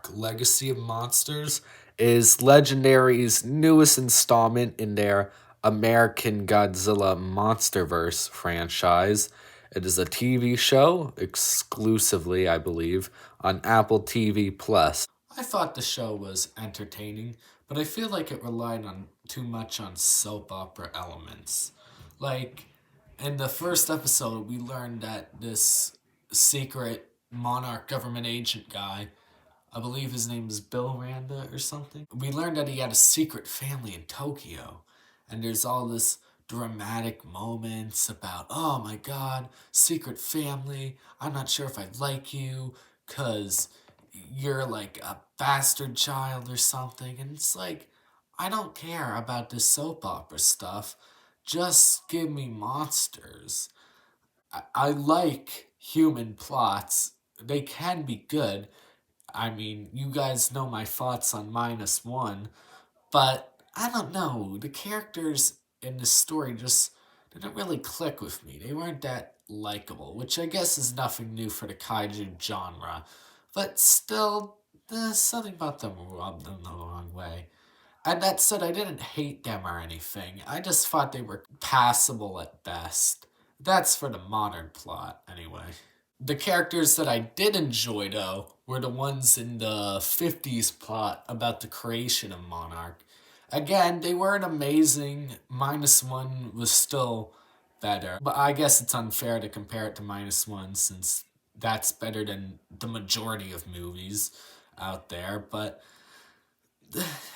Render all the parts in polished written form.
Monarch Legacy of Monsters is Legendary's newest installment in their American Godzilla Monsterverse franchise. It is a TV show exclusively, I believe, on Apple TV Plus. I thought the show was entertaining, but I feel like it relied on too much on soap opera elements. Like in the first episode, we learned that this secret Monarch government agent guy, I believe his name is Bill Randa or something. We learned that he had a secret family in Tokyo. And there's all this dramatic moments about, oh my god, secret family. I'm not sure if I like you because you're like a bastard child or something. And it's like, I don't care about this soap opera stuff. Just give me monsters. I like human plots. They can be good. I mean, you guys know my thoughts on -1, but I don't know. The characters in the story just didn't really click with me. They weren't that likable, which I guess is nothing new for the kaiju genre. But still, there's something about them rubbed them the wrong way. And that said, I didn't hate them or anything. I just thought they were passable at best. That's for the modern plot, anyway. The characters that I did enjoy, though, were the ones in the 50s plot about the creation of Monarch. Again, they weren't amazing. -1 was still better. But I guess it's unfair to compare it to -1 since that's better than the majority of movies out there. But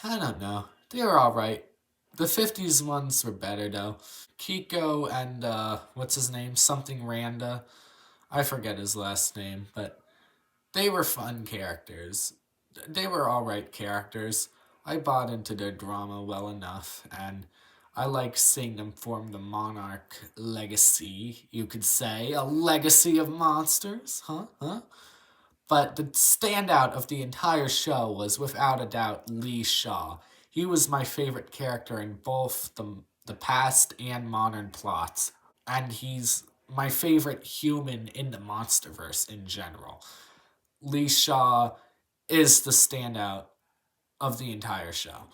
I don't know. They were alright. The 50s ones were better, though. Kiko and, what's his name? Something Randa. I forget his last name, but they were fun characters. They were alright characters. I bought into their drama well enough, and I like seeing them form the Monarch legacy, you could say. A legacy of monsters? Huh? But the standout of the entire show was without a doubt Lee Shaw. He was my favorite character in both the past and modern plots, and he's my favorite human in the Monsterverse in general. Lee Shaw is the standout of the entire show.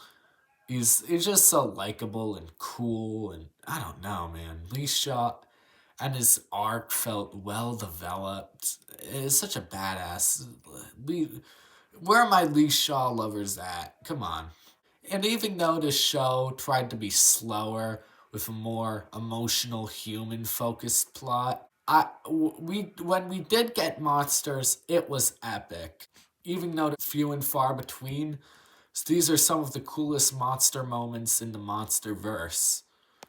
He's just so likable and cool, and I don't know, man. Lee Shaw and his arc felt well developed. Is such a badass. Lee, where are my Lee Shaw lovers at? Come on. And even though the show tried to be slower with a more emotional, human-focused plot, when we did get monsters, it was epic. Even though they're few and far between, these are some of the coolest monster moments in the Monsterverse.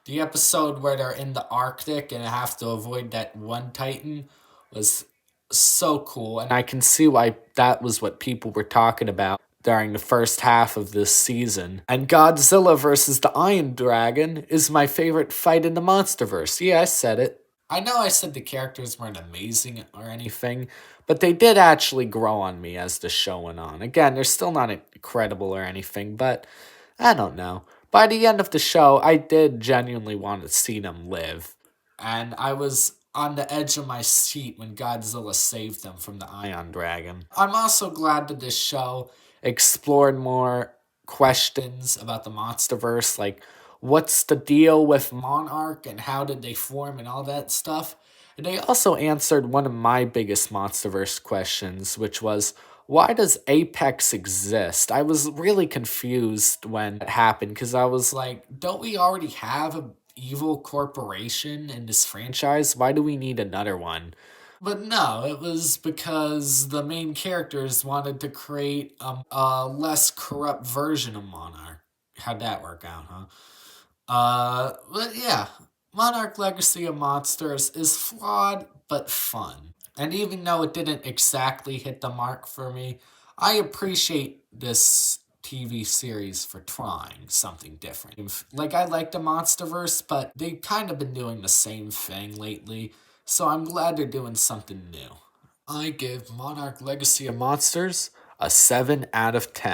The episode where they're in the Arctic and have to avoid that one Titan was so cool, and I can see why that was what people were talking about during the first half of this season. And Godzilla versus the Iron Dragon is my favorite fight in the Monsterverse. Yeah, I said it. I know I said the characters weren't amazing or anything, but they did actually grow on me as the show went on. Again, they're still not incredible or anything, but I don't know. By the end of the show, I did genuinely want to see them live. And I was on the edge of my seat when Godzilla saved them from the Ion Dragon. I'm also glad that this show explored more questions about the Monsterverse, like what's the deal with Monarch and how did they form and all that stuff. And they also answered one of my biggest Monsterverse questions, which was, why does Apex exist? I was really confused when it happened because I was like, don't we already have a evil corporation in this franchise? Why do we need another one? But no, it was because the main characters wanted to create a less corrupt version of Monarch. How'd that work out, huh? But yeah, Monarch Legacy of Monsters is flawed but fun. And even though it didn't exactly hit the mark for me, I appreciate this TV series for trying something different. Like, I like the Monsterverse, but they've kind of been doing the same thing lately, so I'm glad they're doing something new. I give Monarch Legacy of Monsters a 7 out of 10.